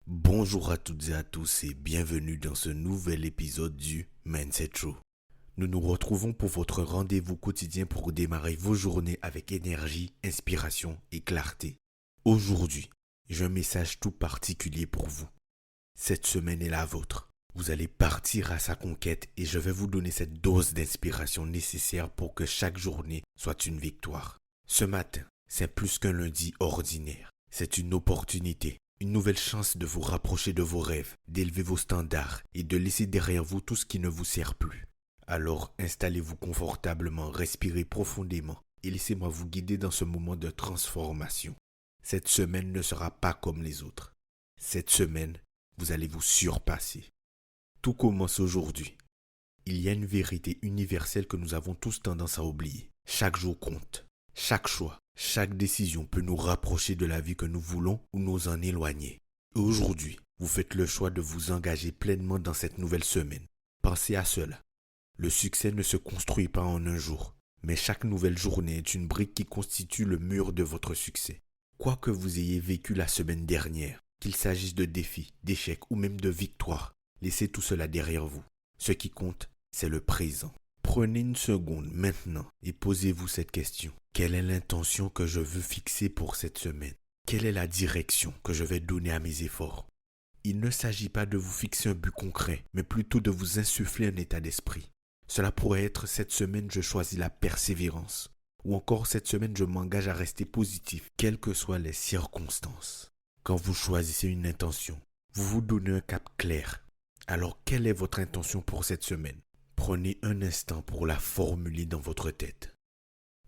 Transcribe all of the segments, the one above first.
Bonjour à toutes et à tous et bienvenue dans ce nouvel épisode du Mindset Show. Nous nous retrouvons pour votre rendez-vous quotidien pour démarrer vos journées avec énergie, inspiration et clarté. Aujourd'hui, j'ai un message tout particulier pour vous. Cette semaine est la vôtre. Vous allez partir à sa conquête et je vais vous donner cette dose d'inspiration nécessaire pour que chaque journée soit une victoire. Ce matin, c'est plus qu'un lundi ordinaire. C'est une opportunité. Une nouvelle chance de vous rapprocher de vos rêves, d'élever vos standards et de laisser derrière vous tout ce qui ne vous sert plus. Alors installez-vous confortablement, respirez profondément et laissez-moi vous guider dans ce moment de transformation. Cette semaine ne sera pas comme les autres. Cette semaine, vous allez vous surpasser. Tout commence aujourd'hui. Il y a une vérité universelle que nous avons tous tendance à oublier. Chaque jour compte. Chaque choix, chaque décision peut nous rapprocher de la vie que nous voulons ou nous en éloigner. Et aujourd'hui, vous faites le choix de vous engager pleinement dans cette nouvelle semaine. Pensez à cela. Le succès ne se construit pas en un jour, mais chaque nouvelle journée est une brique qui constitue le mur de votre succès. Quoi que vous ayez vécu la semaine dernière, qu'il s'agisse de défis, d'échecs ou même de victoires, laissez tout cela derrière vous. Ce qui compte, c'est le présent. Prenez une seconde maintenant et posez-vous cette question. Quelle est l'intention que je veux fixer pour cette semaine? Quelle est la direction que je vais donner à mes efforts? Il ne s'agit pas de vous fixer un but concret, mais plutôt de vous insuffler un état d'esprit. Cela pourrait être cette semaine je choisis la persévérance, ou encore cette semaine je m'engage à rester positif, quelles que soient les circonstances. Quand vous choisissez une intention, vous vous donnez un cap clair. Alors quelle est votre intention pour cette semaine? Prenez un instant pour la formuler dans votre tête.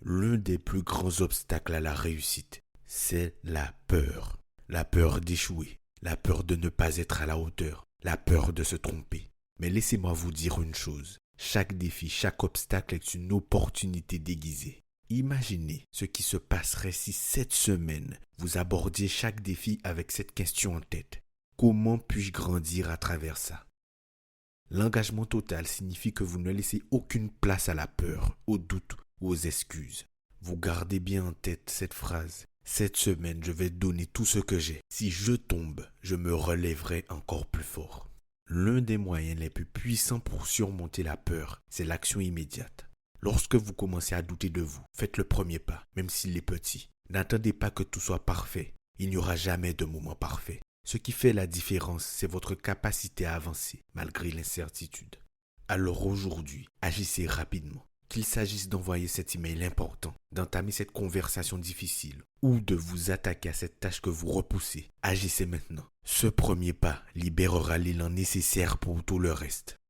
L'un des plus grands obstacles à la réussite, c'est la peur. La peur d'échouer, la peur de ne pas être à la hauteur, la peur de se tromper. Mais laissez-moi vous dire une chose, chaque défi, chaque obstacle est une opportunité déguisée. Imaginez ce qui se passerait si cette semaine, vous abordiez chaque défi avec cette question en tête. Comment puis-je grandir à travers ça? L'engagement total signifie que vous ne laissez aucune place à la peur, au doute ou aux excuses. Vous gardez bien en tête cette phrase. Cette semaine, je vais donner tout ce que j'ai. Si je tombe, je me relèverai encore plus fort. L'un des moyens les plus puissants pour surmonter la peur, c'est l'action immédiate. Lorsque vous commencez à douter de vous, faites le premier pas, même s'il est petit. N'attendez pas que tout soit parfait. Il n'y aura jamais de moment parfait. Ce qui fait la différence, c'est votre capacité à avancer, malgré l'incertitude. Alors aujourd'hui, agissez rapidement. Qu'il s'agisse d'envoyer cet email important, d'entamer cette conversation difficile, ou de vous attaquer à cette tâche que vous repoussez, agissez maintenant. Ce premier pas libérera l'élan nécessaire pour tout le reste.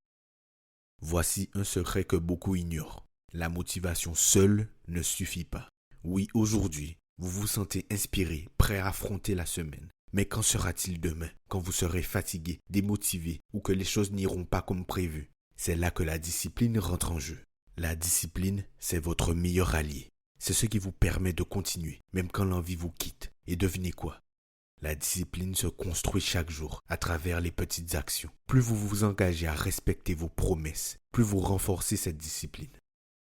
Voici un secret que beaucoup ignorent. La motivation seule ne suffit pas. Oui, aujourd'hui, vous vous sentez inspiré, prêt à affronter la semaine. Mais qu'en sera-t-il demain, quand vous serez fatigué, démotivé ou que les choses n'iront pas comme prévu? C'est là que la discipline rentre en jeu. La discipline, c'est votre meilleur allié. C'est ce qui vous permet de continuer, même quand l'envie vous quitte. Et devinez quoi? La discipline se construit chaque jour à travers les petites actions. Plus vous vous engagez à respecter vos promesses, plus vous renforcez cette discipline.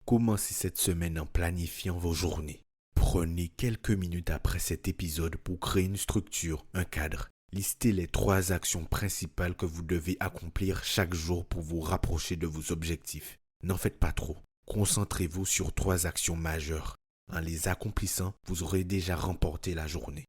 Commencez cette semaine en planifiant vos journées. Prenez quelques minutes après cet épisode pour créer une structure, un cadre. Listez les 3 actions principales que vous devez accomplir chaque jour pour vous rapprocher de vos objectifs. N'en faites pas trop. Concentrez-vous sur 3 actions majeures. En les accomplissant, vous aurez déjà remporté la journée.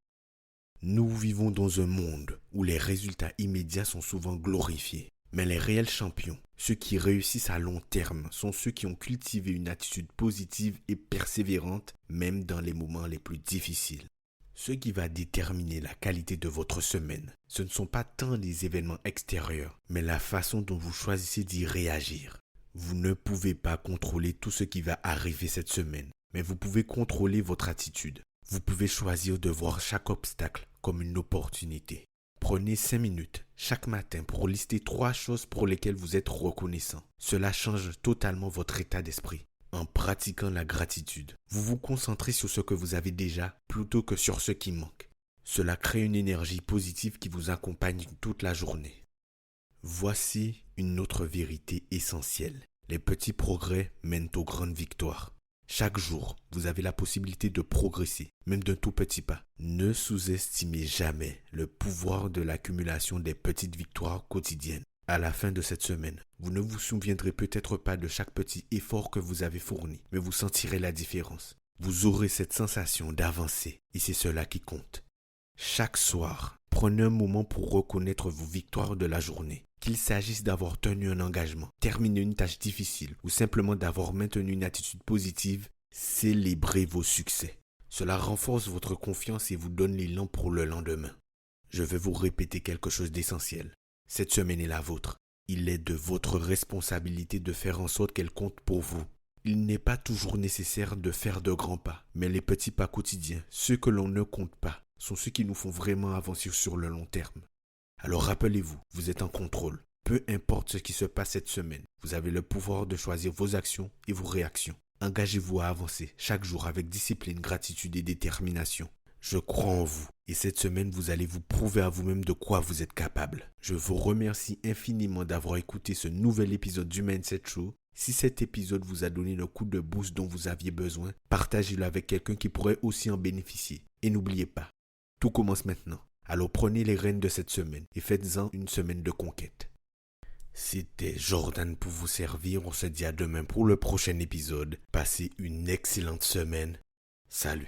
Nous vivons dans un monde où les résultats immédiats sont souvent glorifiés. Mais les réels champions, ceux qui réussissent à long terme, sont ceux qui ont cultivé une attitude positive et persévérante, même dans les moments les plus difficiles. Ce qui va déterminer la qualité de votre semaine, ce ne sont pas tant les événements extérieurs, mais la façon dont vous choisissez d'y réagir. Vous ne pouvez pas contrôler tout ce qui va arriver cette semaine, mais vous pouvez contrôler votre attitude. Vous pouvez choisir de voir chaque obstacle comme une opportunité. Prenez 5 minutes chaque matin pour lister 3 choses pour lesquelles vous êtes reconnaissant. Cela change totalement votre état d'esprit. En pratiquant la gratitude, vous vous concentrez sur ce que vous avez déjà plutôt que sur ce qui manque. Cela crée une énergie positive qui vous accompagne toute la journée. Voici une autre vérité essentielle. Les petits progrès mènent aux grandes victoires. Chaque jour, vous avez la possibilité de progresser, même d'un tout petit pas. Ne sous-estimez jamais le pouvoir de l'accumulation des petites victoires quotidiennes. À la fin de cette semaine, vous ne vous souviendrez peut-être pas de chaque petit effort que vous avez fourni, mais vous sentirez la différence. Vous aurez cette sensation d'avancer, et c'est cela qui compte. Chaque soir, prenez un moment pour reconnaître vos victoires de la journée. Qu'il s'agisse d'avoir tenu un engagement, terminé une tâche difficile ou simplement d'avoir maintenu une attitude positive, célébrez vos succès. Cela renforce votre confiance et vous donne l'élan pour le lendemain. Je vais vous répéter quelque chose d'essentiel. Cette semaine est la vôtre. Il est de votre responsabilité de faire en sorte qu'elle compte pour vous. Il n'est pas toujours nécessaire de faire de grands pas, mais les petits pas quotidiens, ceux que l'on ne compte pas, sont ceux qui nous font vraiment avancer sur le long terme. Alors rappelez-vous, vous êtes en contrôle. Peu importe ce qui se passe cette semaine, vous avez le pouvoir de choisir vos actions et vos réactions. Engagez-vous à avancer chaque jour avec discipline, gratitude et détermination. Je crois en vous et cette semaine, vous allez vous prouver à vous-même de quoi vous êtes capable. Je vous remercie infiniment d'avoir écouté ce nouvel épisode du Mindset Show. Si cet épisode vous a donné le coup de boost dont vous aviez besoin, partagez-le avec quelqu'un qui pourrait aussi en bénéficier. Et n'oubliez pas, tout commence maintenant. Alors prenez les rênes de cette semaine et faites-en une semaine de conquête. C'était Jordan pour vous servir. On se dit à demain pour le prochain épisode. Passez une excellente semaine. Salut.